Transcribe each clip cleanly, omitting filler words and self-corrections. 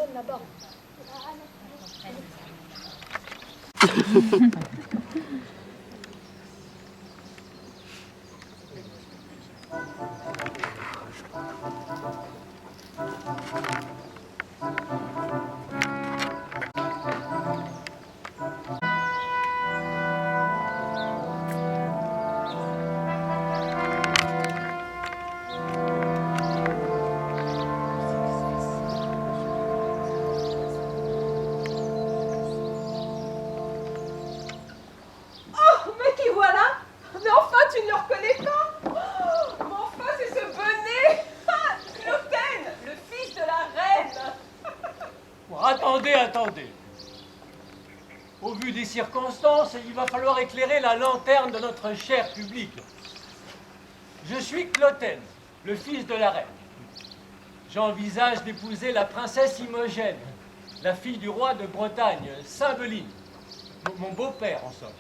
Clotène là-bas. Attendez. Au vu des circonstances, il va falloir éclairer la lanterne de notre cher public. Je suis Clotène, le fils de la reine. J'envisage d'épouser la princesse Imogène, la fille du roi de Bretagne, Cymbeline, mon beau-père en somme.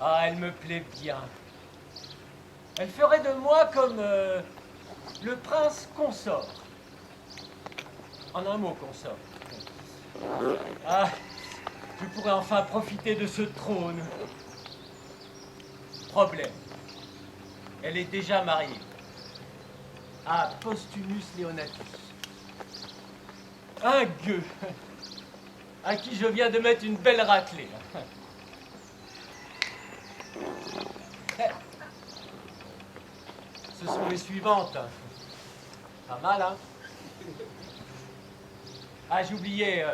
Ah, elle me plaît bien. Elle ferait de moi comme le prince consort. En un mot, consort. Ah, je pourrais enfin profiter de ce trône. Problème. Elle est déjà mariée à Postumus Leonatus. Un gueux à qui je viens de mettre une belle raclée. Ce sont les suivantes. Pas mal, hein? Ah, j'oubliais.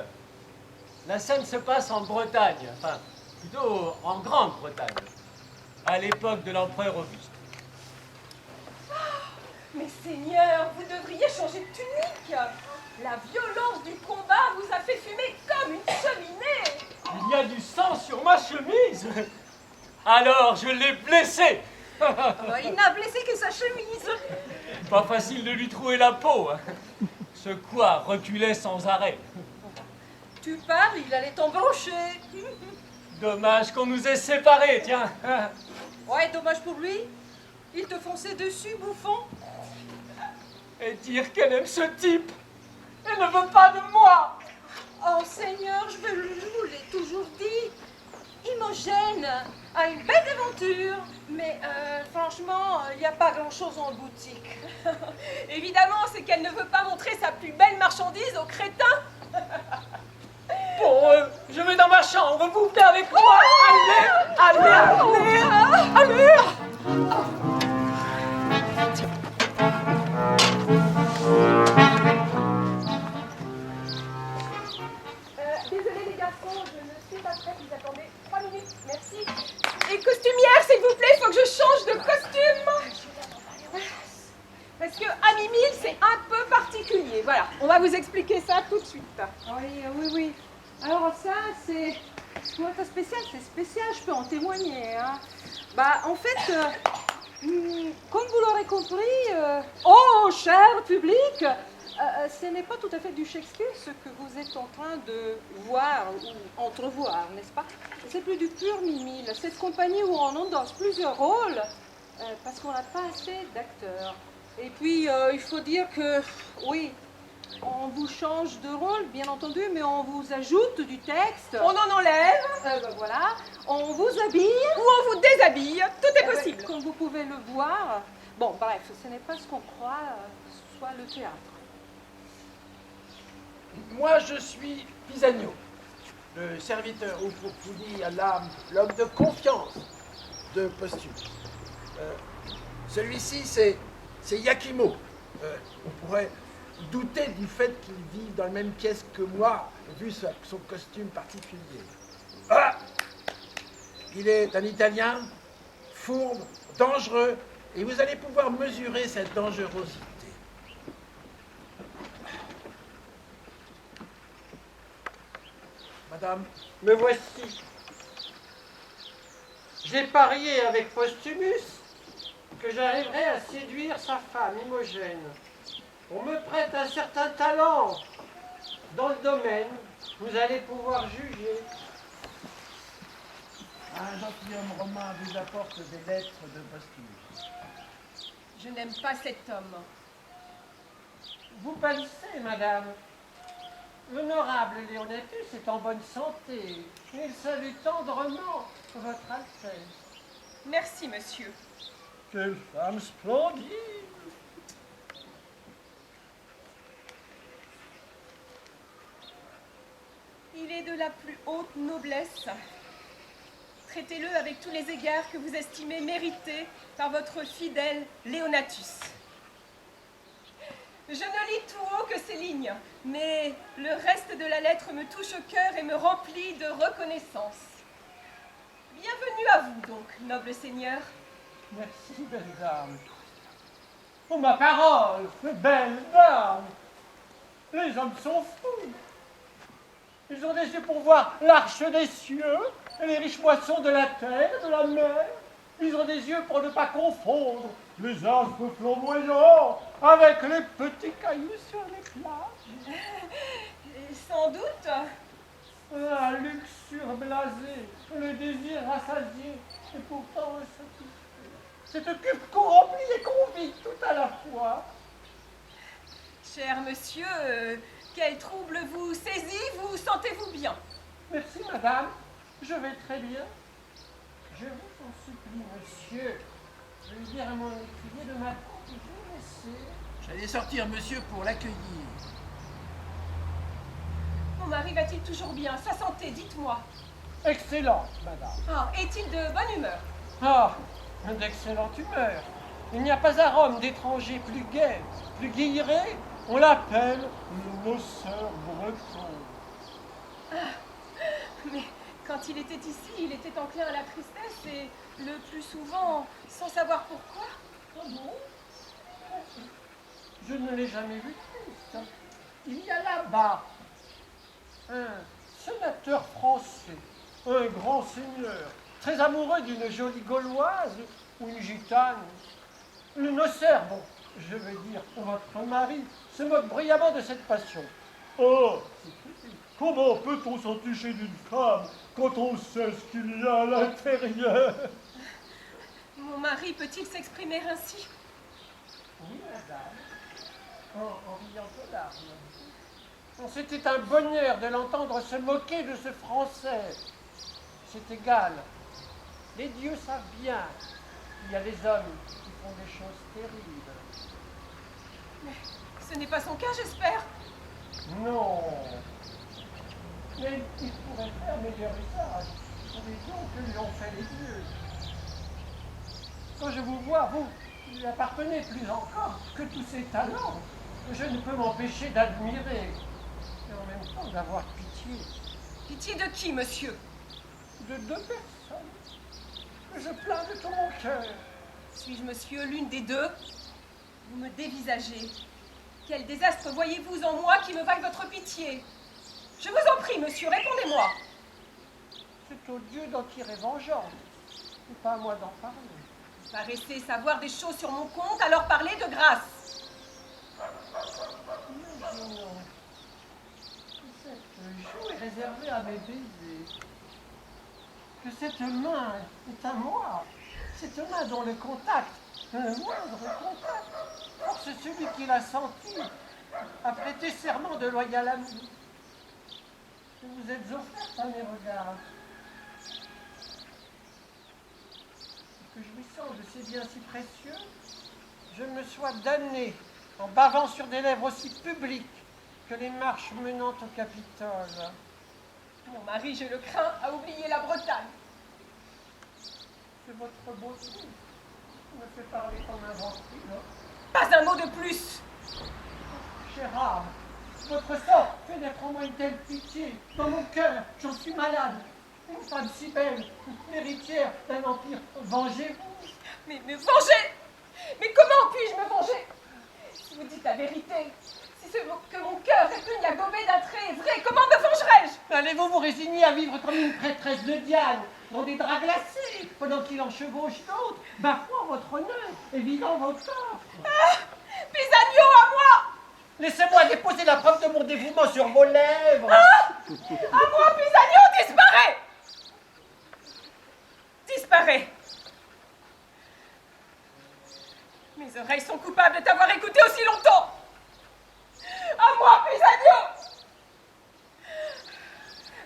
La scène se passe en Bretagne, enfin, plutôt en Grande-Bretagne, à l'époque de l'empereur Auguste. Mais Seigneur, vous devriez changer de tunique. La violence du combat vous a fait fumer comme une cheminée. Il y a du sang sur ma chemise. Alors, je l'ai blessé. Il n'a blessé que sa chemise. Pas facile de lui trouver la peau. Ce quoi reculait sans arrêt. Tu parles, il allait t'embrocher. Dommage qu'on nous ait séparés, tiens. Ouais, dommage pour lui. Il te fonçait dessus, bouffon. Et dire qu'elle aime ce type. Elle ne veut pas de moi. Oh Seigneur, je vous l'ai toujours dit. Imogène a une belle aventure, mais franchement, il n'y a pas grand-chose en boutique. Évidemment, c'est qu'elle ne veut pas montrer sa plus belle marchandise aux crétins. Bon, je vais dans ma chambre, vous venez avec moi. Allez. Désolé les garçons, je ne suis pas prête, vous attendez 3 minutes, merci. Et costumière, s'il vous plaît, il faut que je change de costume. Parce que Ami Mille, c'est un peu particulier. Voilà, on va vous expliquer ça tout de suite. Oui. Alors ça, c'est un peu spécial, je peux en témoigner. Hein. En fait, comme vous l'aurez compris, oh, cher public, ce n'est pas tout à fait du Shakespeare ce que vous êtes en train de voir ou entrevoir, n'est-ce pas? C'est plus du pur Mimile. Cette compagnie où on endosse plusieurs rôles parce qu'on n'a pas assez d'acteurs. Et puis, il faut dire que, oui, on vous change de rôle, bien entendu, mais on vous ajoute du texte. On en enlève. Voilà. On vous habille. Ou on vous déshabille, tout est possible. Comme vous pouvez le voir. Bon, bref, ce n'est pas ce qu'on croit soit le théâtre. Moi, je suis Pisanio, le serviteur ou pour vous dire à l'âme, l'homme de confiance de Postumus. Celui-ci, c'est Iachimo. On pourrait douter du fait qu'il vive dans la même pièce que moi, vu son costume particulier. Ah, il est un Italien, fourbe, dangereux, et vous allez pouvoir mesurer cette dangerosité. Madame, Me voici. J'ai parié avec Postumus que j'arriverais à séduire sa femme Imogène. On me prête un certain talent dans le domaine. Vous allez pouvoir juger. un gentilhomme romain vous apporte des lettres de Postumus. Je n'aime pas cet homme. Vous pâlissez, madame. L'honorable Léonatus est en bonne santé. Il salue tendrement votre Altesse. Merci, monsieur. Quelle femme splendide! Il est de la plus haute noblesse. Traitez-le avec tous les égards que vous estimez mérités par votre fidèle Léonatus. Je ne lis tout haut que ces lignes, mais le reste de la lettre me touche au cœur et me remplit de reconnaissance. Bienvenue à vous donc, noble seigneur. Merci, belle dame. Oh, ma parole, belle dame! Les hommes sont fous. Ils ont des yeux pour voir l'arche des cieux et les riches moissons de la terre et de la mer. Ils ont des yeux pour ne pas confondre les astres flamboyants avec les petits cailloux sur les plages. Sans doute. La luxure blasée, le désir rassasié, et pourtant insatisfait. Cette cuve qu'on remplit et qu'on vide tout à la fois. Cher monsieur, quel trouble vous saisit, vous sentez-vous bien? Merci, madame. Je vais très bien. Je vous en supplie, monsieur. Je vais dire à mon écuyer de m'attendre que je vais laisser. J'allais sortir, monsieur, pour l'accueillir. Mon mari va-t-il toujours bien? Sa santé, dites-moi. Excellent, madame. Ah, est-il de bonne humeur? Ah, d'excellente humeur. Il n'y a pas à Rome d'étranger plus gai, plus guilleré. On l'appelle le noceur breton. Mais quand il était ici, il était enclin à la tristesse et le plus souvent, sans savoir pourquoi. Ah bon? Je ne l'ai jamais vu triste. Il y a là-bas un sénateur français, un grand seigneur, très amoureux d'une jolie gauloise ou une gitane. Le noceur, bon, je veux dire, votre mari, se moque bruyamment de cette passion. Oh, comment peut-on s'enticher d'une femme quand on sait ce qu'il y a à l'intérieur? Mon mari peut-il s'exprimer ainsi? Oui, madame, en riant aux larmes. C'était un bonheur de l'entendre se moquer de ce Français. C'est égal. Les dieux savent bien qu'il y a des hommes qui font des choses terribles. Mais ce n'est pas son cas, j'espère. Non. Mais il pourrait faire meilleur usage des dons que lui ont fait les dieux. Quand je vous vois, vous lui appartenez plus encore que tous ces talents. Je ne peux m'empêcher d'admirer et en même temps d'avoir pitié Pitié de qui, monsieur? de deux personnes que je plains de tout mon cœur. Suis-je, monsieur, l'une des deux? Vous me dévisagez. Quel désastre voyez-vous en moi qui me vaille votre pitié? Je vous en prie, monsieur, répondez-moi. C'est au Dieu d'en tirer vengeance, et pas à moi d'en parler. Vous paraissez savoir des choses sur mon compte, alors parlez de grâce. Imaginons que cette joue est réservée à mes baisers, que cette main est à moi, cette main dont le contact, le moindre contact, force celui qui l'a senti à prêter serment de loyal amour. Que vous êtes offerte à mes regards. Que jouissant de ces biens si précieux, je me sois damné en bavant sur des lèvres aussi publiques que les marches menant au Capitole. Mon mari, je le crains, a oublié la Bretagne. C'est votre beauté qui me fait parler comme un vampire. Pas un mot de plus. Chère âme, votre sort fait naître en moi une telle pitié. Dans mon cœur, j'en suis malade. Une femme si belle, héritière d'un empire, vengez-vous. Mais me venger? Mais comment puis-je me venger? Si vous dites la vérité, si ce que mon cœur répugne à gober d'un trait est vrai, comment me vengerai-je? Allez-vous vous résigner à vivre comme une prêtresse de Diane, dans des draps glacés, pendant qu'il en chevauche d'autres, bafouant votre honneur et vidant vos coffres? Ah! Pisanio, à moi! Laissez-moi déposer la preuve de mon dévouement sur vos lèvres. Ah! À moi, Pisanio, disparais! Disparais! Mes oreilles sont coupables de t'avoir écouté aussi longtemps! À moi, Pisanio!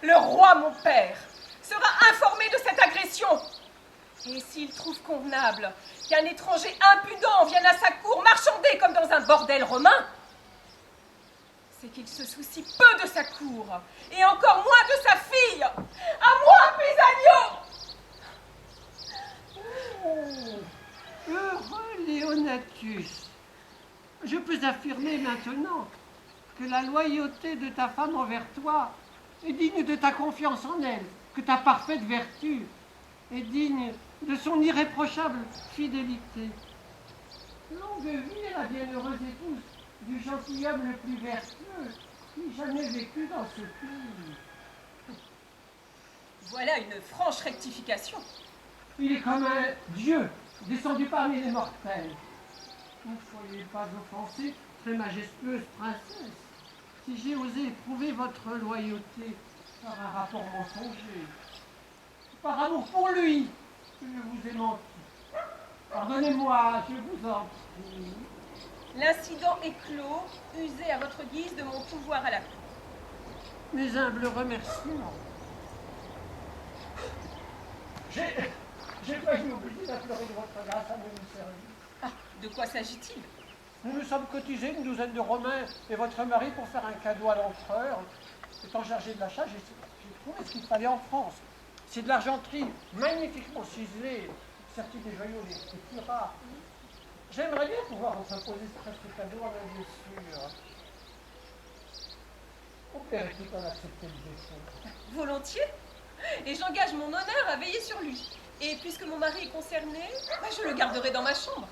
le roi, mon père, sera informé de cette agression. Et s'il trouve convenable qu'un étranger impudent vienne à sa cour marchander comme dans un bordel romain, c'est qu'il se soucie peu de sa cour, et encore moins de sa fille. À moi, Pisanio! Heureux Léonatus, je peux affirmer maintenant que la loyauté de ta femme envers toi est digne de ta confiance en elle, que ta parfaite vertu est digne de son irréprochable fidélité. Longue vie à la bienheureuse épouse du gentilhomme le plus vertueux qui jamais vécu dans ce pays. Voilà une franche rectification. Il est comme un dieu descendu parmi les mortels. Ne soyez pas offensés, très majestueuse princesse, si j'ai osé éprouver votre loyauté par un rapport mensonger, par amour pour lui, que je vous ai menti. Pardonnez-moi, je vous en prie. L'incident est clos, usez à votre guise de mon pouvoir à la cour. Mes humbles remerciements. J'ai failli oublier d'implorer de votre grâce à mon service. Ah, de quoi s'agit-il? Nous nous sommes cotisés, une douzaine de Romains et votre mari, pour faire un cadeau à l'empereur. Étant chargé de l'achat, j'ai trouvé ce qu'il fallait en France. C'est de l'argenterie magnifiquement ciselée, sertie des joyaux les plus rares. J'aimerais bien pouvoir vous imposer ce presque cadeau à ma blessure. On plairait tout en accepter le défaut. Volontiers. Et j'engage mon honneur à veiller sur lui. Et puisque mon mari est concerné, je le garderai dans ma chambre.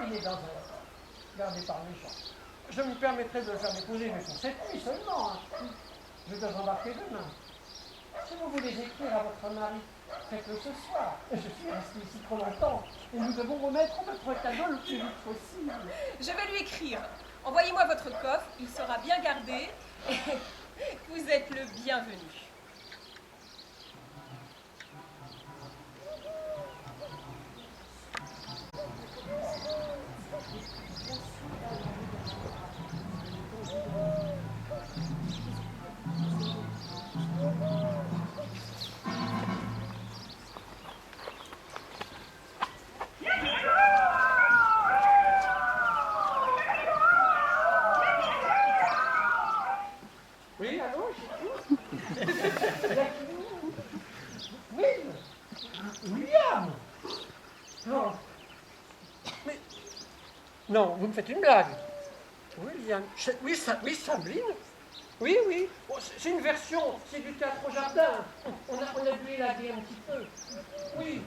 Il est dans un gardé par les gens. Je me permettrai de le faire déposer, mais pour cette nuit seulement. Je dois embarquer demain. Si vous voulez écrire à votre mari, faites-le ce soir. Je suis resté ici trop longtemps et nous devons remettre notre cadeau le plus vite possible. Je vais lui écrire. Envoyez-moi votre coffre, il sera bien gardé. Et vous êtes le bienvenu. Oui, allô, Oui, William. Non. Mais... Non, vous me faites une blague. William. Oui, Sabine. Oui, oui. Oh, c'est une version, c'est du théâtre au jardin. On a dû élaguer un petit peu. Oui.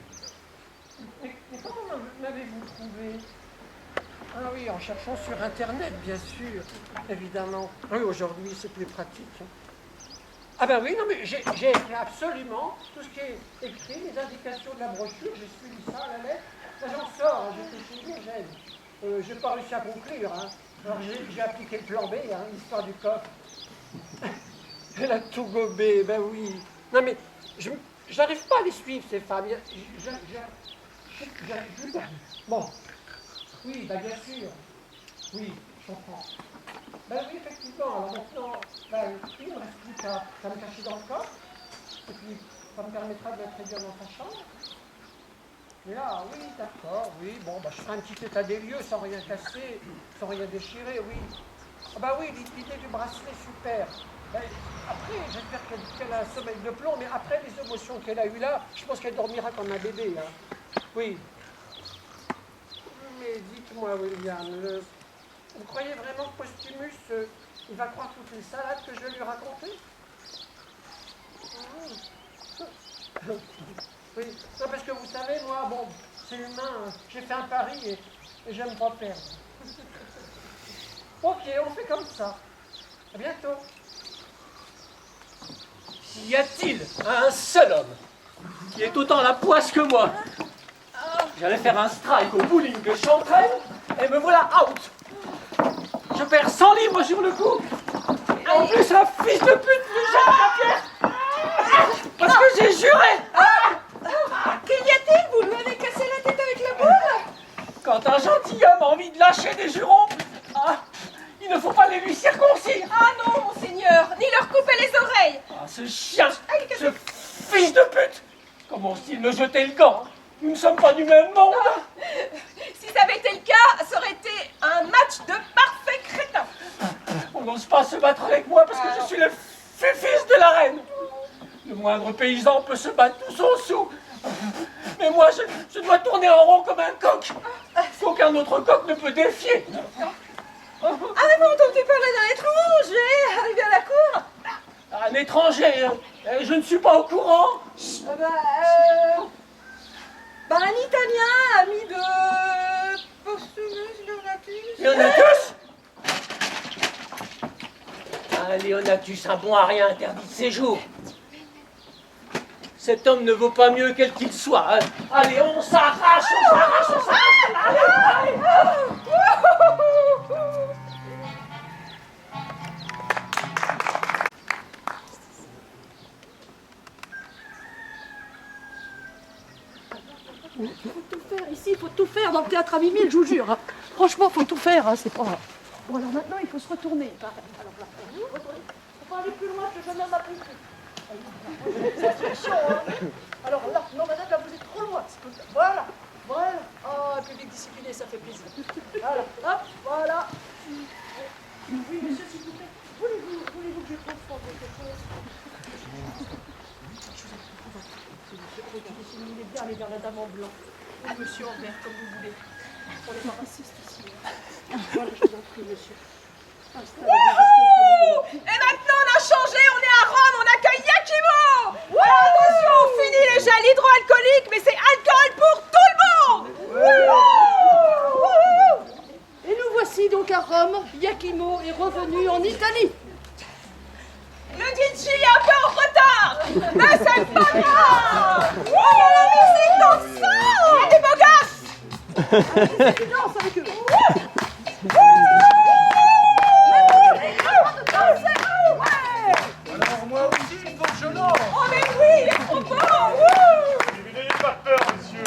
Mais comment m'avez-vous trouvé? Ah oui, en cherchant sur Internet, bien sûr, évidemment. Oui, aujourd'hui, c'est plus pratique. Ah ben oui, non, mais j'ai écrit absolument tout ce qui est écrit, les indications de la brochure, j'ai suivi ça à la lettre. Là, j'en sors, j'étais chez Diogène. J'ai pas réussi à conclure, hein. Alors j'ai appliqué le plan B, hein, l'histoire du coffre. Elle a tout gobé, ben oui. Non mais, j'arrive pas à les suivre, ces femmes. Bon. Oui, bah bien sûr. Oui, je comprends. Ben oui, effectivement. Alors maintenant, il ne me reste plus qu'à me cacher dans le coffre. Et puis, ça me permettra de l'introduire dans ta chambre. Et là, oui, d'accord, oui. Bon, bah je ferai un petit état des lieux sans rien casser, sans rien déchirer, oui. Ah bah oui, l'idée du bracelet, super. Ben, après, j'espère qu'elle a un sommeil de plomb, mais après les émotions qu'elle a eues là, je pense qu'elle dormira comme un bébé, hein. Oui. Mais dites-moi, William, vous croyez vraiment que Postumus, il va croire toutes les salades que je vais lui raconter? Oui, non, parce que vous savez, moi, bon, c'est humain, j'ai fait un pari et j'aime pas perdre. Ok, on fait comme ça. À bientôt. Y a-t-il un seul homme qui est autant la poisse que moi? J'allais faire un strike au bowling de Chantraine et me voilà out. Je perds 100 livres sur le coup. Et en plus, un fils de pute me jette la pierre. Parce que j'ai juré. Qu'y a-t-il? Vous lui avez cassé la tête avec la boule? Quand un gentilhomme a envie de lâcher des jurons, il ne faut pas les lui circoncire. Ah non, monseigneur, ni leur couper les oreilles. Ah, ce chien, ce fils de pute! Comment ose-t-il me jeter le gant? Nous ne sommes pas du même monde! Si ça avait été le cas, ça aurait été un match de parfait crétin. On n'ose pas se battre avec moi parce que je suis le fils de la reine. Le moindre paysan peut se battre tout son sou. Mais moi, je dois tourner en rond comme un coq. Qu'aucun autre coq ne peut défier. Avez-vous entendu parler d'un étranger arrivé à la cour? Un étranger, je ne suis pas au courant. Un Italien, ami de Postumus Leonatus. Leonatus? Un Leonatus, un bon à rien interdit de séjour. Cet homme ne vaut pas mieux quel qu'il soit. Hein. Allez, on s'arrache, on s'arrache, on s'arrache. Allez, allez. Il faut tout faire ici, il faut tout faire dans le théâtre à Mimile, je vous jure. Hein. Franchement, il faut tout faire, hein, c'est pas... Bon, alors maintenant, il faut se retourner. Alors là, retournez. Faut pas aller plus loin que le jeune homme a pris. C'est chaud, hein. Alors là, non, madame, là, vous êtes trop loin. Voilà, voilà. Oh, un public discipliné, ça fait plaisir. Voilà, hop, voilà. Oui, monsieur, s'il vous plaît, voulez-vous que je transforme quelque chose? Regardez, si vous voulez bien aller vers la dame en blanc. Ou monsieur en vert, comme vous voulez. On n'est pas raciste ici. Voilà, je vous en prie, monsieur. Et maintenant, on a changé, on est à Rome, on accueille Yakimo. Attention, fini les gels hydroalcooliques, mais c'est alcool pour tout le monde. Et nous voici donc à Rome. Yakimo est revenu en Italie. Le DJ est un peu en retard, mais c'est pas grave. La musique dans le sang. Il y a des beaux gosses. C'est une danse avec eux. Alors moi aussi, il faut que je lance. Oh mais oui, il est trop beau. Ne n'ayez pas peur, monsieur.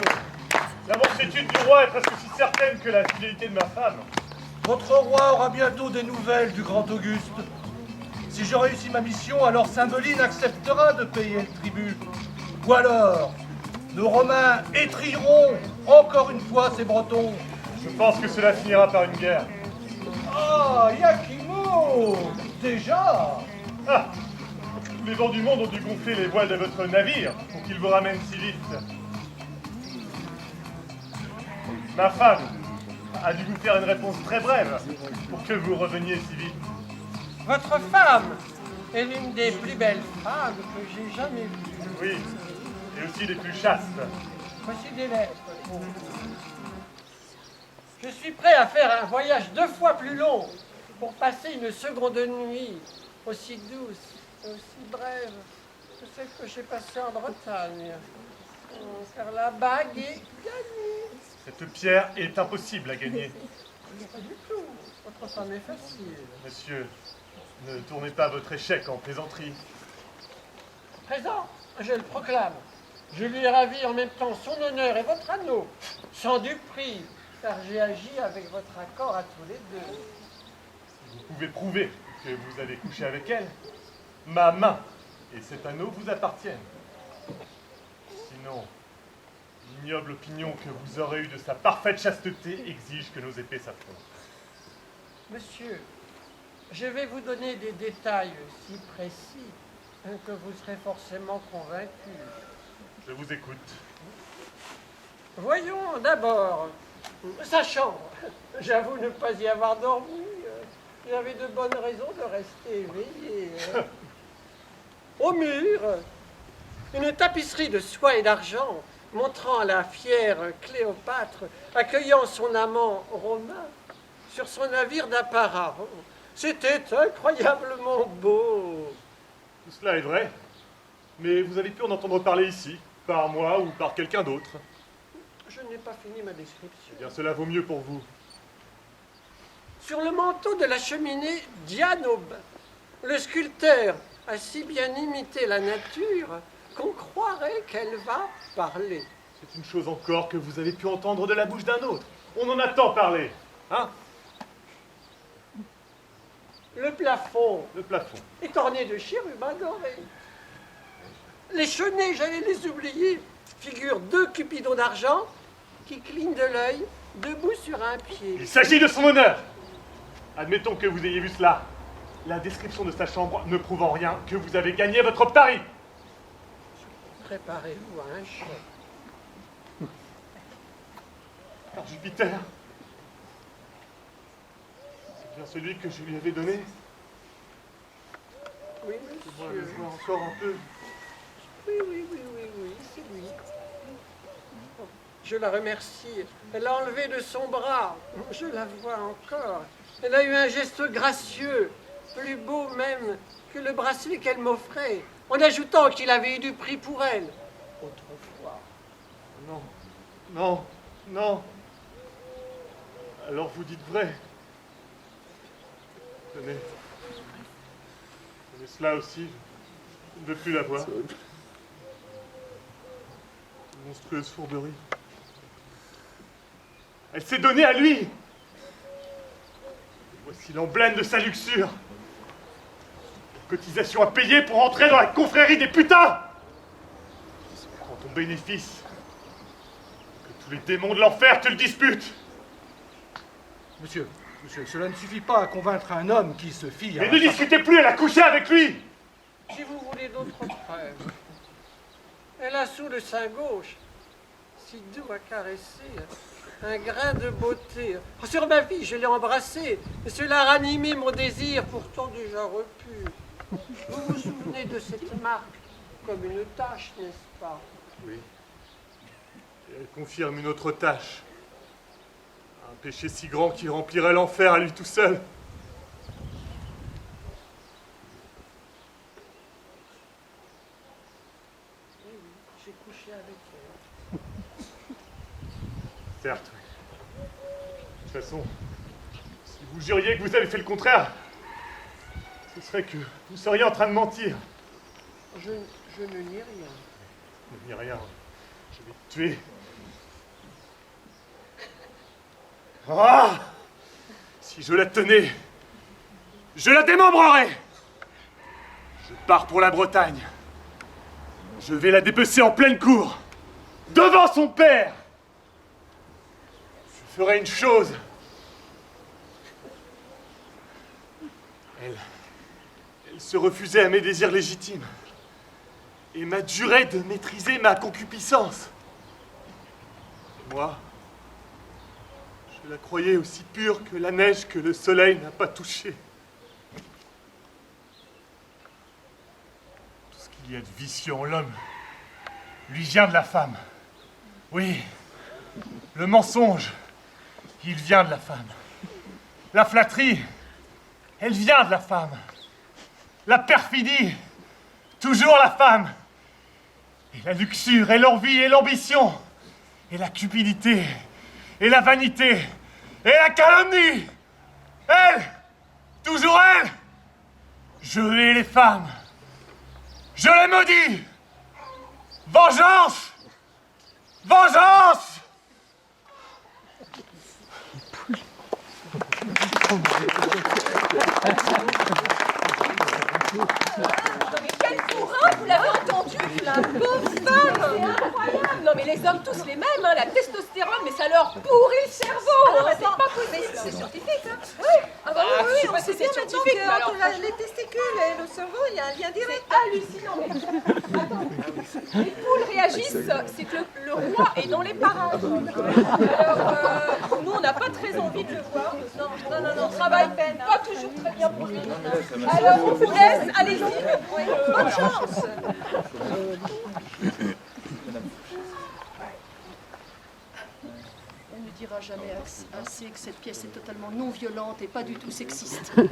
La mansuétude du roi est presque aussi certaine que la fidélité de ma femme. Votre roi aura bientôt des nouvelles du grand Auguste. Si je réussis ma mission, alors Cymbeline acceptera de payer le tribut. Ou alors, nos Romains étrieront encore une fois ces Bretons. Je pense que cela finira par une guerre. Ah, Yakimo! Déjà? Ah! Tous les vents du monde ont dû gonfler les voiles de votre navire pour qu'il vous ramène si vite. Ma femme a dû vous faire une réponse très brève pour que vous reveniez si vite. Votre femme est l'une des plus belles femmes que j'ai jamais vues. Oui, et aussi des plus chastes. Voici des lettres. Je suis prêt à faire un voyage 2 fois plus long pour passer une seconde nuit aussi douce et aussi brève que celle que j'ai passée en Bretagne. Car la bague est gagnée. Cette pierre est impossible à gagner. Pas du tout. Votre femme est facile. Monsieur, ne tournez pas votre échec en plaisanterie. Présent, je le proclame. Je lui ai ravi en même temps son honneur et votre anneau, sans du prix, car j'ai agi avec votre accord à tous les deux. Vous pouvez prouver que vous avez couché avec elle. Ma main et cet anneau vous appartiennent. Sinon, l'ignoble opinion que vous aurez eue de sa parfaite chasteté exige que nos épées s'affrontent. Monsieur, je vais vous donner des détails si précis que vous serez forcément convaincu. Je vous écoute. Voyons d'abord sa chambre. J'avoue ne pas y avoir dormi. J'avais de bonnes raisons de rester éveillé. Au mur, une tapisserie de soie et d'argent montrant la fière Cléopâtre accueillant son amant romain sur son navire d'apparat. C'était incroyablement beau. Tout cela est vrai, mais vous avez pu en entendre parler ici, par moi ou par quelqu'un d'autre. Je n'ai pas fini ma description. Eh bien, cela vaut mieux pour vous. Sur le manteau de la cheminée, Diane au bain. Le sculpteur a si bien imité la nature qu'on croirait qu'elle va parler. C'est une chose encore que vous avez pu entendre de la bouche d'un autre. On en a tant parlé, hein? Le plafond Le plafond. est orné de chérubins dorés. Les chenets, j'allais les oublier. Figurent 2 cupidons d'argent qui clignent de l'œil, debout sur un pied. Il s'agit de son honneur. Admettons que vous ayez vu cela. La description de sa chambre ne prouve en rien que vous avez gagné votre pari. Préparez-vous à un choc. Par Jupiter. C'est bien celui que je lui avais donné. Oui, Moi, monsieur. je vois encore un peu. Oui, c'est lui. Je la remercie. Elle a enlevé de son bras. Je la vois encore. Elle a eu un geste gracieux, plus beau même que le bracelet qu'elle m'offrait, en ajoutant qu'il avait eu du prix pour elle. Autrefois. Non, non, non. Alors vous dites vrai. Tenez. Tenez cela aussi. Je ne veux plus la voir. Monstrueuse fourberie. Elle s'est donnée à lui. Voici l'emblème de sa luxure. Cotisation à payer pour entrer dans la confrérie des putains. Prends ton bénéfice. Que tous les démons de l'enfer te le disputent. Monsieur, cela ne suffit pas à convaincre un homme qui se fie à... Mais ne discutez plus, elle a couché avec lui. Si vous voulez d'autres preuves, elle a sous le sein gauche, si doux à caresser, un grain de beauté. Oh, sur ma vie, je l'ai embrassé, et cela a ranimé mon désir, pourtant déjà repu. Vous vous souvenez de cette marque, comme une tache, n'est-ce pas? Oui. Et elle confirme une autre tâche. Un péché si grand qui remplirait l'enfer à lui tout seul. Oui, j'ai couché avec elle. Certes, oui. De toute façon, si vous juriez que vous avez fait le contraire, ce serait que vous seriez en train de mentir. Je ne nie rien. Ne dis rien. Je vais te tuer. Ah! Si je la tenais, je la démembrerais. Je pars pour la Bretagne. Je vais la dépecer en pleine cour, devant son père. Je ferai une chose. Elle se refusait à mes désirs légitimes et m'a juré de maîtriser ma concupiscence. Moi, je la croyais aussi pure que la neige que le soleil n'a pas touchée. Tout ce qu'il y a de vicieux en l'homme lui vient de la femme. Oui, le mensonge, il vient de la femme. La flatterie, elle vient de la femme. La perfidie, toujours la femme. Et la luxure, et l'envie, et l'ambition, et la cupidité, et la vanité, et la calomnie. Elle, toujours elle. Je hais les femmes. Je les maudis. Vengeance! Vengeance! Non mais quel courant, vous l'avez entendu, la pauvre femme. C'est incroyable. Non mais les hommes tous les mêmes, hein, la testostérone, mais ça leur pourrit le cerveau. Hein, c'est pas possible. C'est scientifique, hein. Oui. Ah bah oui, Je sais pas si c'est scientifique, mais alors, les testicules et le cerveau, il y a un lien direct. C'est hallucinant. Mais attends, les poules réagissent, c'est que le roi est dans les parages. Alors, nous, on n'a pas très envie de le voir. Non, on travaille pas toujours très bien pour lui. Alors, on vous laisse, allez-y. Bonne chance. On ne dira jamais assez que cette pièce est totalement non violente et pas du tout sexiste. Donc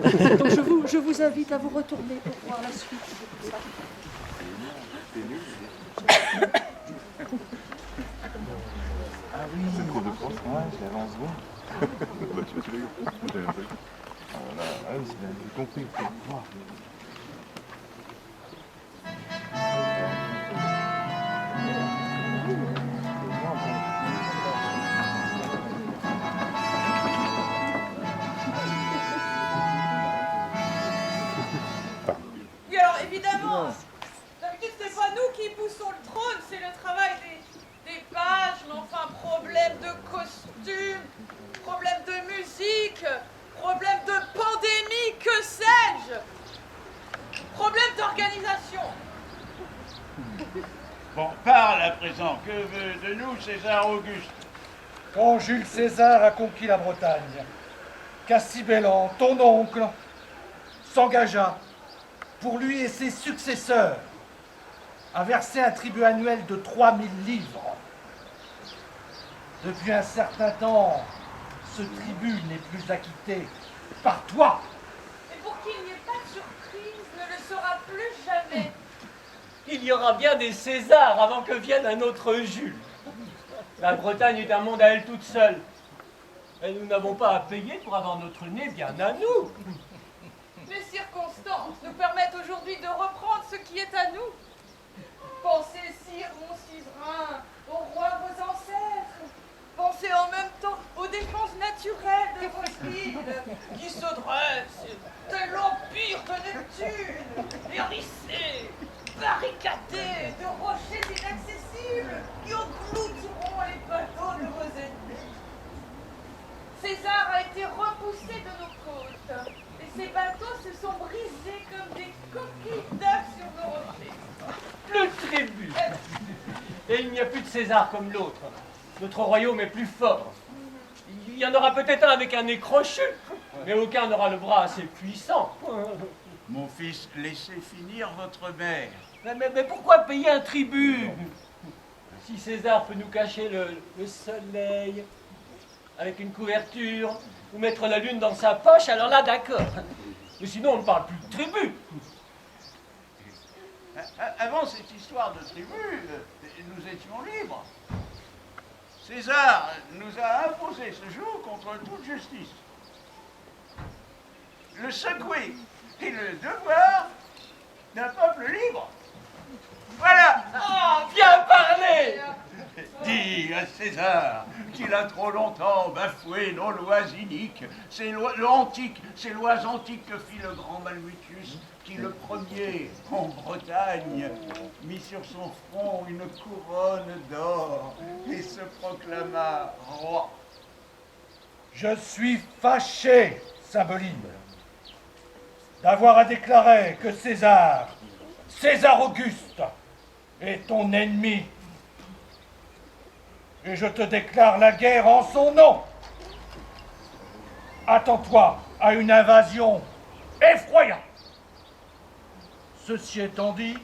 je vous invite à vous retourner pour voir la suite de tout ça. C'est trop de France, ouais, je l'avais en seconde. Bah, tu l'as eu. J'avais pas eu. Voilà, ah oui, j'ai compris. Wow. Oui, alors évidemment, d'habitude c'est pas nous qui Bon, parle à présent. Que veut de nous César Auguste? Quand Jules César a conquis la Bretagne, Cassibélan, ton oncle, s'engagea, pour lui et ses successeurs, à verser un tribut annuel de 3000 livres. Depuis un certain temps, ce tribut n'est plus acquitté par toi. Et pour qu'il n'y ait pas de surprise, ne le sera plus jamais. Il y aura bien des Césars avant que vienne un autre Jules. La Bretagne est un monde à elle toute seule. Et nous n'avons pas à payer pour avoir notre nez bien à nous. Les circonstances nous permettent aujourd'hui de reprendre ce qui est à nous. Pensez, sire, mon suzerain, aux rois vos ancêtres. Pensez en même temps aux défenses naturelles de vos îles, qui se dressent, tel l'empire de Neptune, hérissés, barricadés de rochers inaccessibles, qui engloutiront les bateaux de vos ennemis. César a été repoussé de nos côtes, et ces bateaux se sont brisés comme des coquilles d'œufs sur nos rochers. Le tribut. Et il n'y a plus de César comme l'autre. Notre royaume est plus fort. Il y en aura peut-être un avec un nez crochu, mais aucun n'aura le bras assez puissant. Mon fils, laissez finir votre mère. Mais pourquoi payer un tribut? Si César peut nous cacher le soleil avec une couverture, ou mettre la lune dans sa poche, alors là, d'accord. Mais sinon, on ne parle plus de tribut. Avant cette histoire de tribu, nous étions libres. César nous a imposé ce jour contre toute justice. Le secouer est le devoir d'un peuple libre. Voilà. Ah, bien parlé. Dis à César qu'il a trop longtemps bafoué nos lois iniques, ces lois antiques que fit le grand Malmutus, qui le premier, en Bretagne, mit sur son front une couronne d'or et se proclama roi. Je suis fâché, Cymbeline, d'avoir à déclarer que César Auguste, est ton ennemi. Et je te déclare la guerre en son nom. Attends-toi à une invasion effroyable. Ceci étant dit,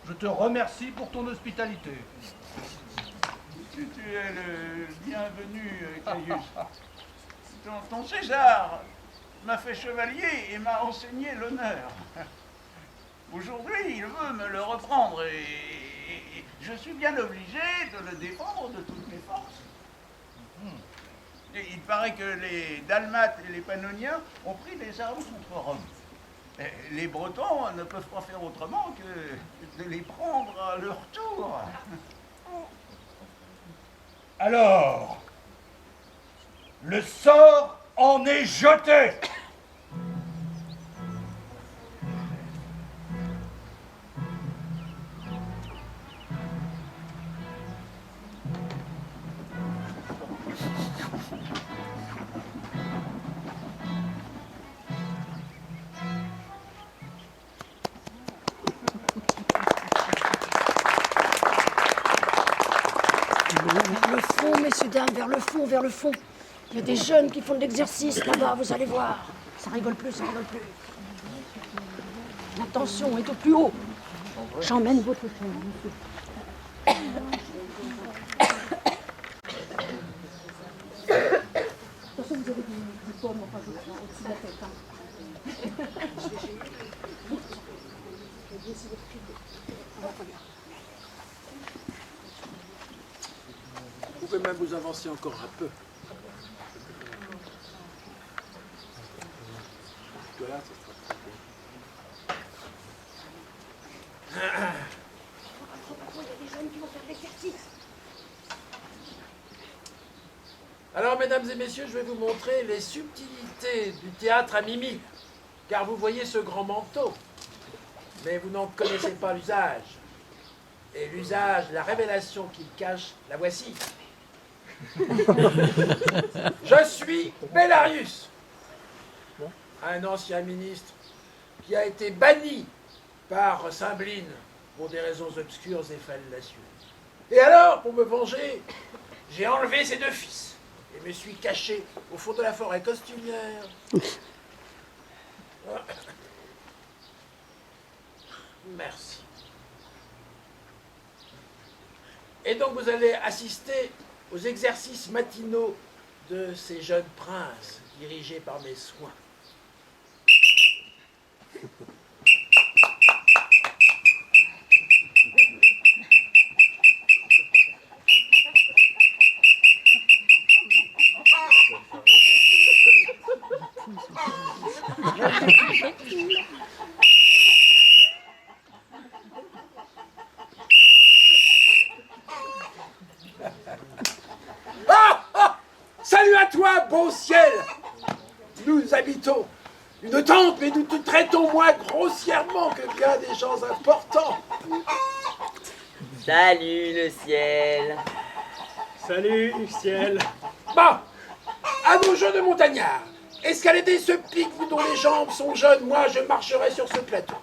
je te remercie pour ton hospitalité. Tu es le bienvenu, Caius. Ton César m'a fait chevalier et m'a enseigné l'honneur. Aujourd'hui, il veut me le reprendre et je suis bien obligé de le défendre de toutes mes forces. Et il paraît que les Dalmates et les Pannoniens ont pris des armes contre Rome. Et les Bretons ne peuvent pas faire autrement que de les prendre à leur tour. Alors, le sort en est jeté. Vers le fond, messieurs, dames, vers le fond, vers le fond. Il y a des jeunes qui font de l'exercice là-bas, vous allez voir. Ça rigole plus, ça rigole plus. La tension est au plus haut. J'emmène votre fond, monsieur. Attention, vous avez du pomme, enfin, je crois, au-dessus de la tête. Je vais essayer de filer. Vous pouvez même vous avancer encore un peu. Voilà, ça sera très bien. Il y a des jeunes qui vont faire de l'exercice. Alors, mesdames et messieurs, je vais vous montrer les subtilités du théâtre à mimique. Car vous voyez ce grand manteau, mais vous n'en connaissez pas l'usage. Et l'usage, la révélation qu'il cache, la voici. Je suis Bellarius, un ancien ministre qui a été banni par Cymbeline pour des raisons obscures et fallacieuses. Et alors, pour me venger, j'ai enlevé ses 2 fils et me suis caché au fond de la forêt costumière. Merci. Et donc vous allez assister aux exercices matinaux de ces jeunes princes dirigés par mes soins. Salut à toi, beau ciel! Nous habitons une tente, mais nous te traitons moins grossièrement que bien des gens importants. Salut le ciel. Salut, ciel. Bon, à nos jeux de montagnards. Escalader ce pic, vous dont les jambes sont jeunes, moi je marcherai sur ce plateau.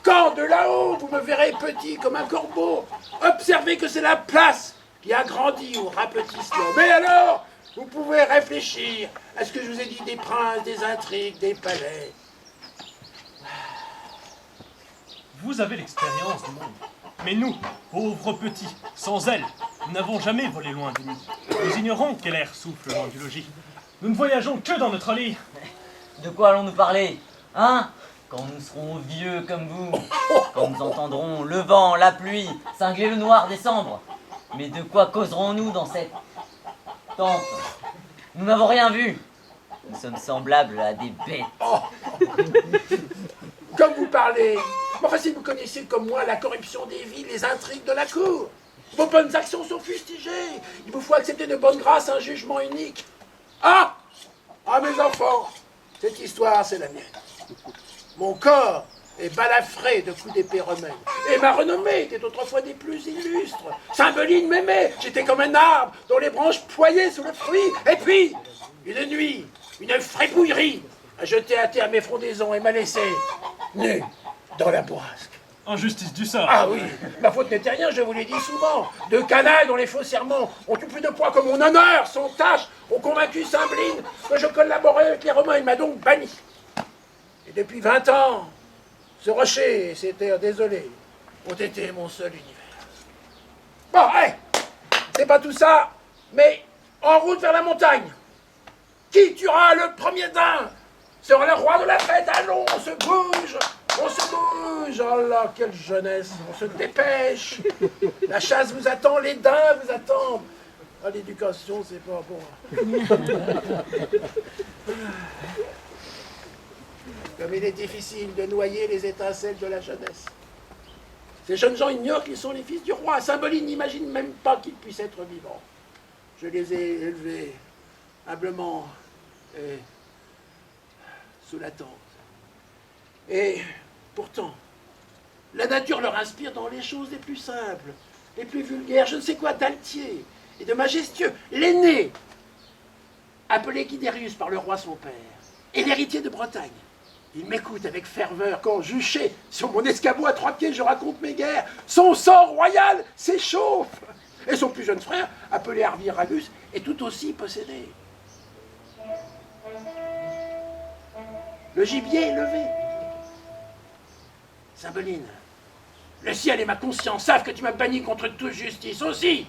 Quand de là-haut, vous me verrez petit comme un corbeau, observez que c'est la place qui a grandi au rapetissement. Mais alors, vous pouvez réfléchir à ce que je vous ai dit des princes, des intrigues, des palais. Vous avez l'expérience du monde. Mais nous, pauvres petits, sans ailes, nous n'avons jamais volé loin du nid. Nous ignorons quel air souffle loin du logis. Nous ne voyageons que dans notre lit. De quoi allons-nous parler? Hein? Quand nous serons vieux comme vous, quand nous entendrons le vent, la pluie, cingler le noir décembre. Mais de quoi causerons-nous dans cette tente? Nous n'avons rien vu. Nous sommes semblables à des bêtes. Oh. Comme vous parlez. Enfin, si vous connaissez comme moi la corruption des villes, les intrigues de la cour. Vos bonnes actions sont fustigées. Il vous faut accepter de bonne grâce un jugement unique. Ah! Ah, mes enfants, cette histoire, c'est la mienne. Mon corps est balafré de coups d'épée romaine. Et ma renommée était autrefois des plus illustres. Cymbeline m'aimait. J'étais comme un arbre dont les branches ployaient sous le fruit. Et puis, une nuit, une fripouillerie a jeté à terre mes frondaisons et m'a laissé nu dans la bourrasque. Injustice du sort. Ah oui, ma faute n'était rien, je vous l'ai dit souvent. Deux canailles dont les faux serments ont tout plus de poids que mon honneur, sans tâche, ont convaincu Cymbeline que je collaborais avec les Romains. Il m'a donc banni. Et depuis 20 ans, ce rocher et ces terres désolées ont été mon seul univers. Bon, hey, c'est pas tout ça, mais en route vers la montagne. Qui tuera le premier daim sera le roi de la fête. Allons, on se bouge. On se bouge. Oh là, quelle jeunesse. On se dépêche. La chasse vous attend, les daims vous attendent. Ah, l'éducation, c'est pas bon. Comme il est difficile de noyer les étincelles de la jeunesse. Ces jeunes gens ignorent qu'ils sont les fils du roi. Cymbeline n'imagine même pas qu'ils puissent être vivants. Je les ai élevés humblement et sous la tente. Et pourtant, la nature leur inspire dans les choses les plus simples, les plus vulgaires, je ne sais quoi, d'altier et de majestueux. L'aîné, appelé Guidérius par le roi son père, est l'héritier de Bretagne. Il m'écoute avec ferveur quand, juché sur mon escabeau à 3 pieds, je raconte mes guerres. Son sang royal s'échauffe. Et son plus jeune frère, appelé Arviragus, est tout aussi possédé. Le gibier est levé. Cymbeline, le ciel et ma conscience savent que tu m'as banni contre toute justice aussi.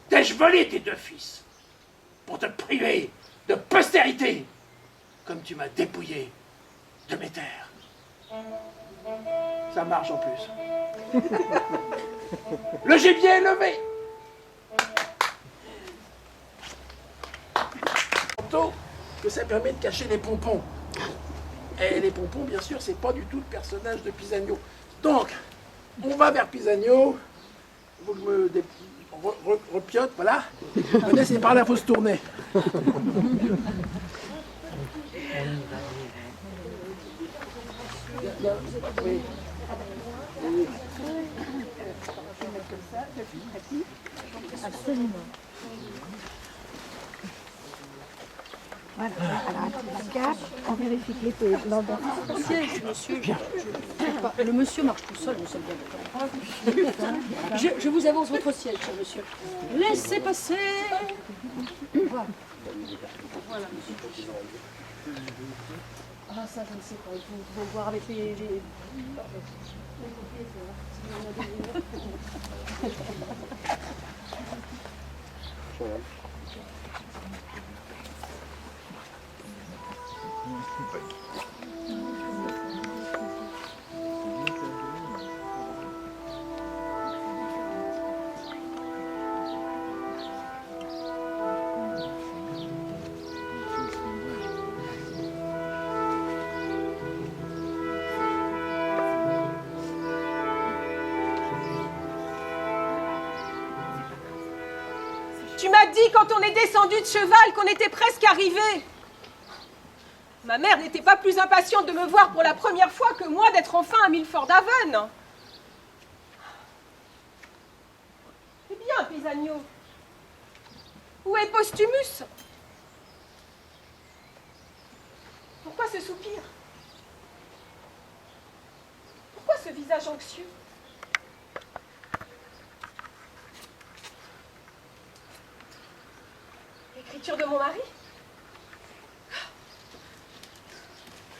T'ai-je volé tes 2 fils pour te priver de postérité, comme tu m'as dépouillé de mes terres. Ça marche en plus. Le gibier est levé. Que ça permet de cacher les pompons. Et les pompons, bien sûr, c'est pas du tout le personnage de Pisanio. Donc, on va vers Pisanio. Vous me repiote, voilà. Venez, c'est par là, il faut se tourner. Oui. Absolument. Voilà. Alors, attends, la cape, on vérifie que l'épée est dans Au siège, monsieur. Bien. Le monsieur marche tout seul, nous sommes bien d'accord. Je vous avance votre siège, cher monsieur. Laissez passer. Voilà. Voilà, monsieur. Ah, ça, je ne sais pas. Il faut voir avec les... Tu m'as dit quand on est descendu de cheval qu'on était presque arrivé. Ma mère n'était pas plus impatiente de me voir pour la première fois que moi d'être enfin à Milford Haven. Eh bien, Pisanio, où est Posthumus? Pourquoi ce soupir? Pourquoi ce visage anxieux? L'écriture de mon mari?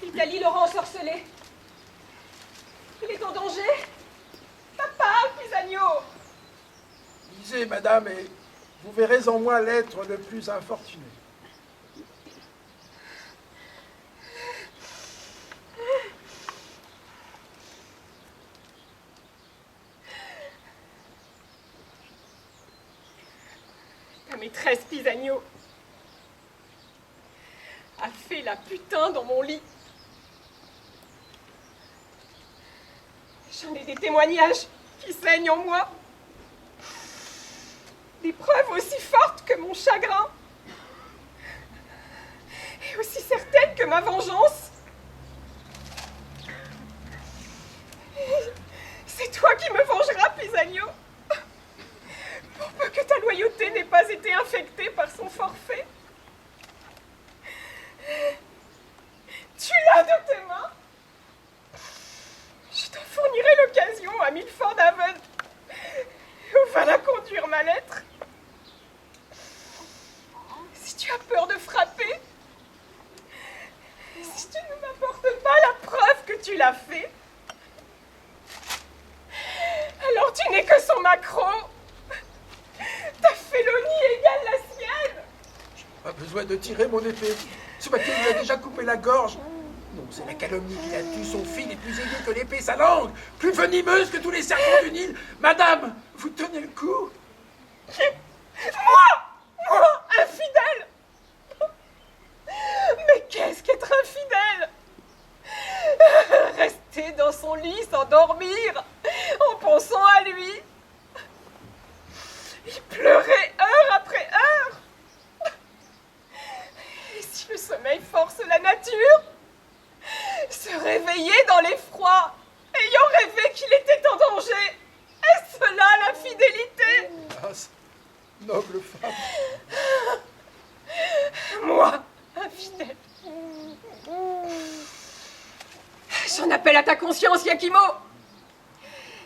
Italie l'aura ensorcelé. Il est en danger. Papa, Pisanio! Lisez, madame, et vous verrez en moi l'être le plus infortuné. Ta maîtresse, Pisanio, a fait la putain dans mon lit. J'en ai des témoignages qui saignent en moi. Des preuves aussi fortes que mon chagrin. Et aussi certaines que ma vengeance. C'est toi qui me vengeras, Pisanio. Pour peu que ta loyauté n'ait pas été infectée par son forfait. Tu l'as de tes mains. Je t'en fournirai l'occasion à Milford Haven, où va la conduire ma lettre. Si tu as peur de frapper, si tu ne m'apportes pas la preuve que tu l'as fait, alors tu n'es que son maquereau. Ta félonie égale la sienne. Pas besoin de tirer mon épée. Ce matin, il a déjà coupé la gorge. Non, c'est la calomnie qui a tué. Son fil est plus aigu que l'épée, sa langue, plus venimeuse que tous les serpents du Nil. Madame, vous tenez le coup? Moi, infidèle. Mais qu'est-ce qu'être infidèle? Rester dans son lit sans dormir, en pensant à lui. Il pleurait heure après heure. Et si le sommeil force la nature, se réveiller dans l'effroi, ayant rêvé qu'il était en danger, est-ce cela la fidélité? Hélas, noble femme. Moi, infidèle. J'en appelle à ta conscience, Iachimo.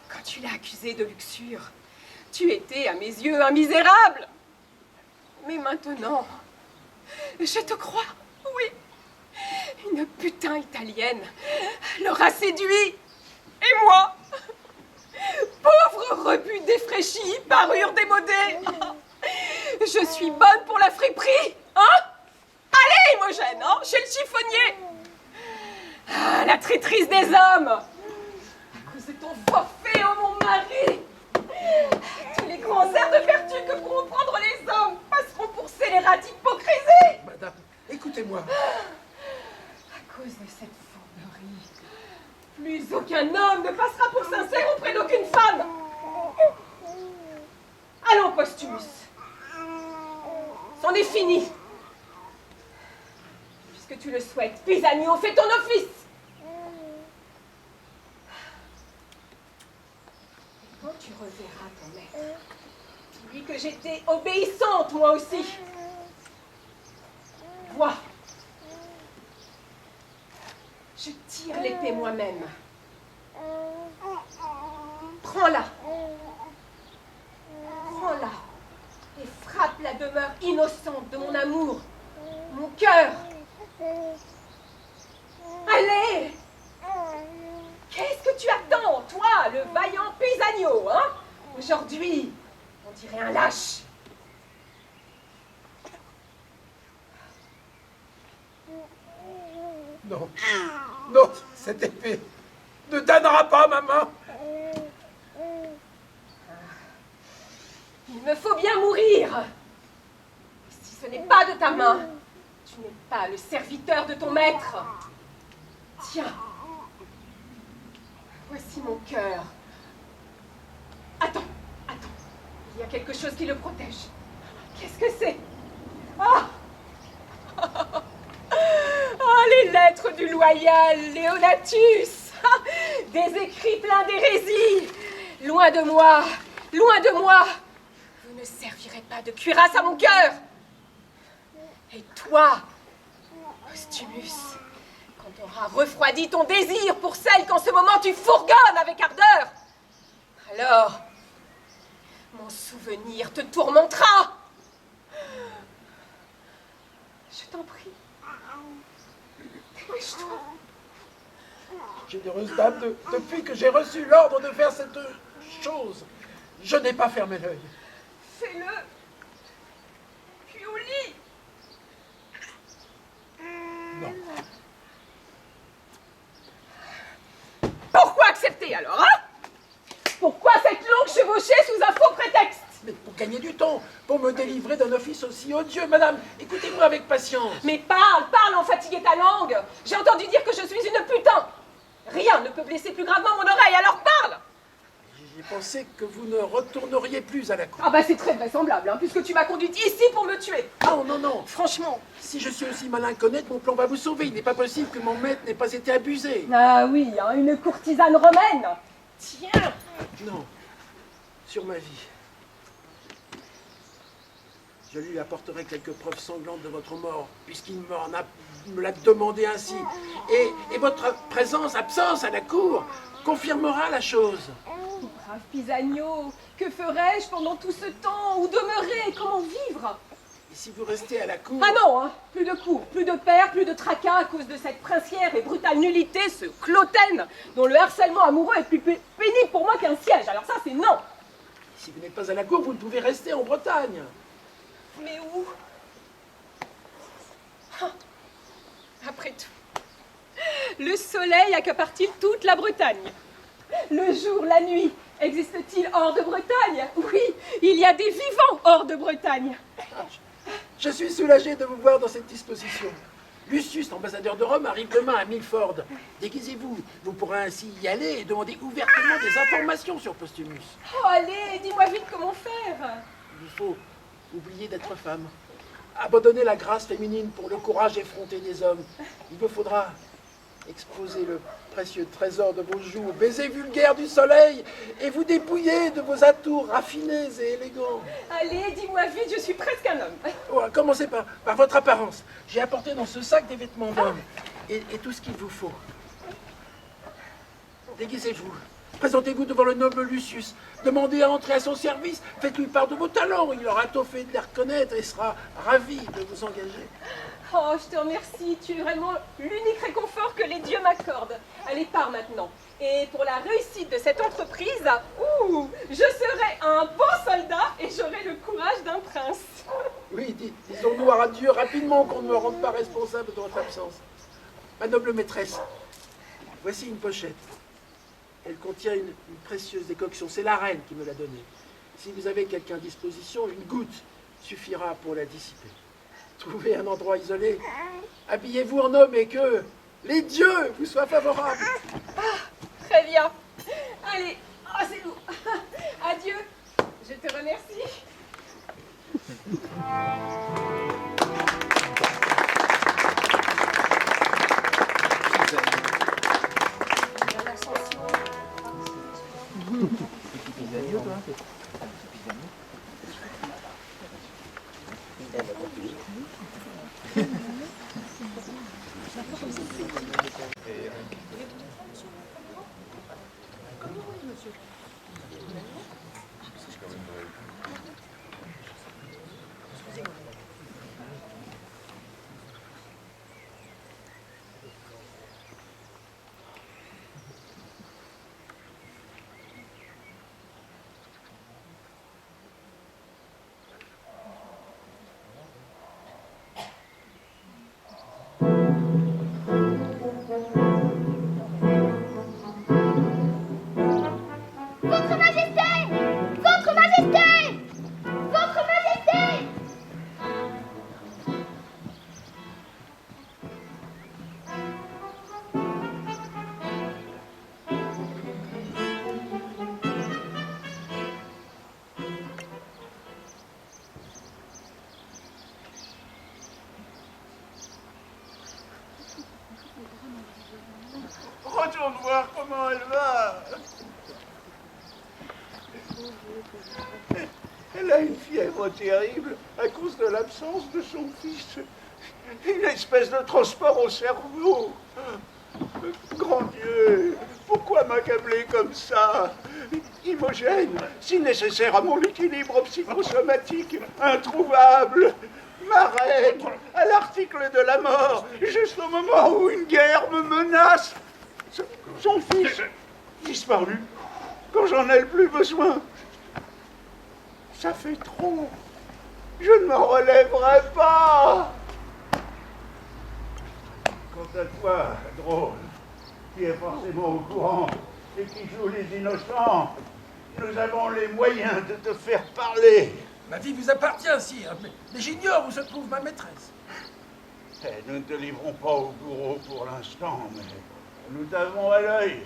Quand tu l'as accusé de luxure, tu étais, à mes yeux, un misérable. Mais maintenant, je te crois, oui. Une putain italienne l'aura séduit. Et moi, pauvre rebut défraîchi, parure démodée, je suis bonne pour la friperie, hein? Allez, Imogène, hein, chez le chiffonnier. Ah, la traîtrise des hommes. À cause de ton forfait, oh mon mari. Tous les grands airs de vertu que pourront prendre les hommes passeront pour scélérats d'hypocrisie. Madame, écoutez-moi. À cause de cette fourberie, plus aucun homme ne passera pour sincère auprès d'aucune femme. Allons, Posthumus. C'en est fini. Puisque tu le souhaites, Pisanio, fais ton office. Et quand tu reverras ton maître, dis que j'étais obéissante, moi aussi. Vois Je tire l'épée moi-même. Prends-la. Prends-la et frappe la demeure innocente de mon amour, mon cœur. Allez! Qu'est-ce que tu attends, toi, le vaillant Pisanio, hein? Aujourd'hui, on dirait un lâche. Non, non, cette épée ne donnera pas ma main. Il me faut bien mourir. Si ce n'est pas de ta main, tu n'es pas le serviteur de ton maître. Tiens, voici mon cœur. Attends, il y a quelque chose qui le protège. Qu'est-ce que c'est? Ah! Ah, les lettres du loyal Léonatus! Des écrits pleins d'hérésie! Loin de moi! Vous ne servirez pas de cuirasse à mon cœur! Et toi, Postumus, quand on aura refroidi ton désir pour celle qu'en ce moment tu fourgonnes avec ardeur, alors mon souvenir te tourmentera! Je t'en prie. Dépêche-toi. Généreuse dame, depuis que j'ai reçu l'ordre de faire cette chose, je n'ai pas fermé l'œil. Fais-le. Puis au lit. Non. Pourquoi accepter alors, hein? Pourquoi cette longue chevauchée sous un faux prétexte? Mais pour gagner du temps, pour me délivrer d'un office aussi odieux, madame, écoutez-moi avec patience. Mais parle, en fatiguer ta langue. J'ai entendu dire que je suis une putain. Rien ne peut blesser plus gravement mon oreille, alors parle. J'ai pensé que vous ne retourneriez plus à la cour. Ah bah c'est très vraisemblable, hein, puisque tu m'as conduite ici pour me tuer. Ah non, non. Franchement. Si je suis aussi malin qu'honnête, mon plan va vous sauver. Il n'est pas possible que mon maître n'ait pas été abusé. Ah oui, hein, une courtisane romaine. Tiens. Non, sur ma vie. Je lui apporterai quelques preuves sanglantes de votre mort, puisqu'il me l'a demandé ainsi. Et votre absence à la cour, confirmera la chose. Brave Pisanio, que ferais-je pendant tout ce temps? Où demeurer? Comment vivre? Et si vous restez à la cour... Ah non, hein, plus de cours, plus de pères, plus de tracas à cause de cette princière et brutale nullité, ce Cloten, dont le harcèlement amoureux est plus pénible pour moi qu'un siège. Alors ça, c'est non. Si vous n'êtes pas à la cour, vous ne pouvez rester en Bretagne. Mais où? Après tout, le soleil accapare-t-il toute la Bretagne? Le jour, la nuit, existe-t-il hors de Bretagne? Oui, il y a des vivants hors de Bretagne. Je suis soulagé de vous voir dans cette disposition. Lucius, ambassadeur de Rome, arrive demain à Milford. Déguisez-vous, vous pourrez ainsi y aller et demander ouvertement des informations sur Postumus. Oh, allez, dis-moi vite comment faire. Il faut oublier d'être femme. Abandonner la grâce féminine pour le courage effronté des hommes. Il vous faudra exposer le précieux trésor de vos joues aux baisers vulgaires du soleil et vous dépouiller de vos atours raffinés et élégants. Allez, dis-moi vite, je suis presque un homme. Oh, commencez par votre apparence. J'ai apporté dans ce sac des vêtements d'homme et tout ce qu'il vous faut. Déguisez-vous. Présentez-vous devant le noble Lucius. Demandez à entrer à son service. Faites-lui part de vos talents. Il aura tôt fait de les reconnaître et sera ravi de vous engager. Oh, je te remercie. Tu es vraiment l'unique réconfort que les dieux m'accordent. Allez, pars maintenant. Et pour la réussite de cette entreprise, je serai un bon soldat et j'aurai le courage d'un prince. Oui, disons-nous à Dieu rapidement qu'on ne me rende pas responsable de votre absence. Ma noble maîtresse, voici une pochette. Elle contient une précieuse décoction. C'est la reine qui me l'a donnée. Si vous avez quelqu'un à disposition, une goutte suffira pour la dissiper. Trouvez un endroit isolé, habillez-vous en homme et que les dieux vous soient favorables. Ah, très bien. Allez, c'est lourd. Adieu. Je te remercie. attendons de voir comment elle va. Elle a une fièvre terrible à cause de l'absence de son fils. Une espèce de transport au cerveau. Grand Dieu, pourquoi m'accabler comme ça? Imogène, si nécessaire à mon équilibre psychosomatique, introuvable. Ma reine, à l'article de la mort, juste au moment où une guerre me menace. Son fils, disparu, quand j'en ai le plus besoin. Ça fait trop. Je ne m'en relèverai pas. Quant à toi, drôle, qui est forcément au courant et qui joue les innocents, nous avons les moyens de te faire parler. Ma vie vous appartient, sire, mais j'ignore où se trouve ma maîtresse. Nous ne te livrons pas au bourreau pour l'instant, mais nous t'avons à l'œil.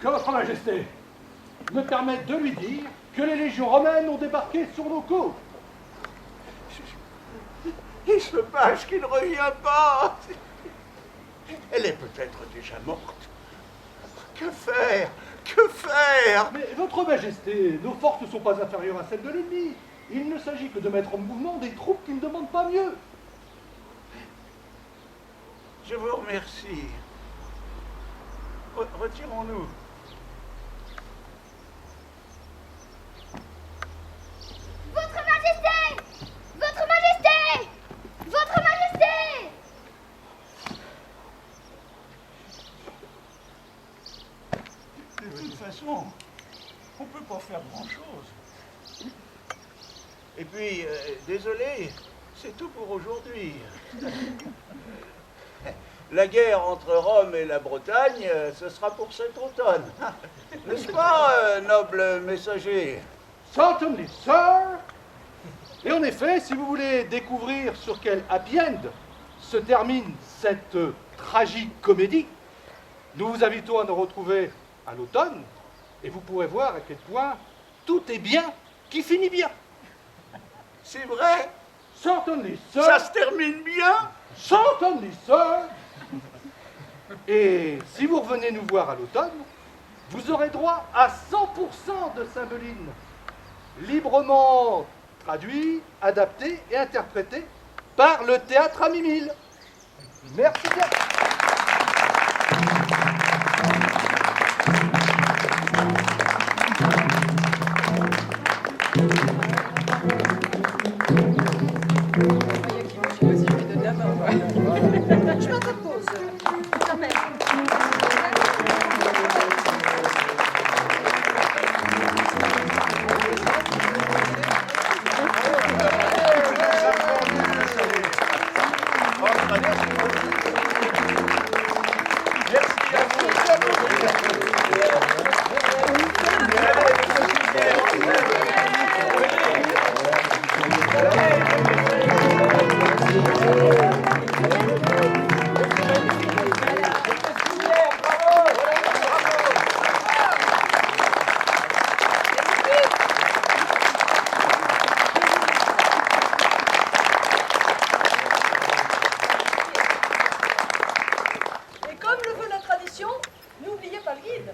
Que votre majesté me permette de lui dire que les légions romaines ont débarqué sur nos côtes. Il se passe qu'il ne revient pas. Elle est peut-être déjà morte. Que faire? Que faire? Mais votre majesté, nos forces ne sont pas inférieures à celles de l'ennemi. Il ne s'agit que de mettre en mouvement des troupes qui ne demandent pas mieux. Je vous remercie. Retirons-nous. Votre Majesté! Votre Majesté! Votre Majesté! De toute façon, on ne peut pas faire grand-chose. Et puis, désolé, c'est tout pour aujourd'hui. La guerre entre Rome et la Bretagne, ce sera pour cet automne. N'est-ce pas, noble messager? Certainly, sir. Et en effet, si vous voulez découvrir sur quel happy end se termine cette tragique comédie, nous vous invitons à nous retrouver à l'automne et vous pourrez voir à quel point tout est bien qui finit bien. C'est vrai? Certainly, sir. Ça se termine bien? Certainly, sir. Et si vous revenez nous voir à l'automne, vous aurez droit à 100% de Cymbeline, librement traduit, adapté et interprété par le théâtre à Mimile. Merci bien. Je m'interpose. Jamais. Et comme le veut la tradition, n'oubliez pas le guide.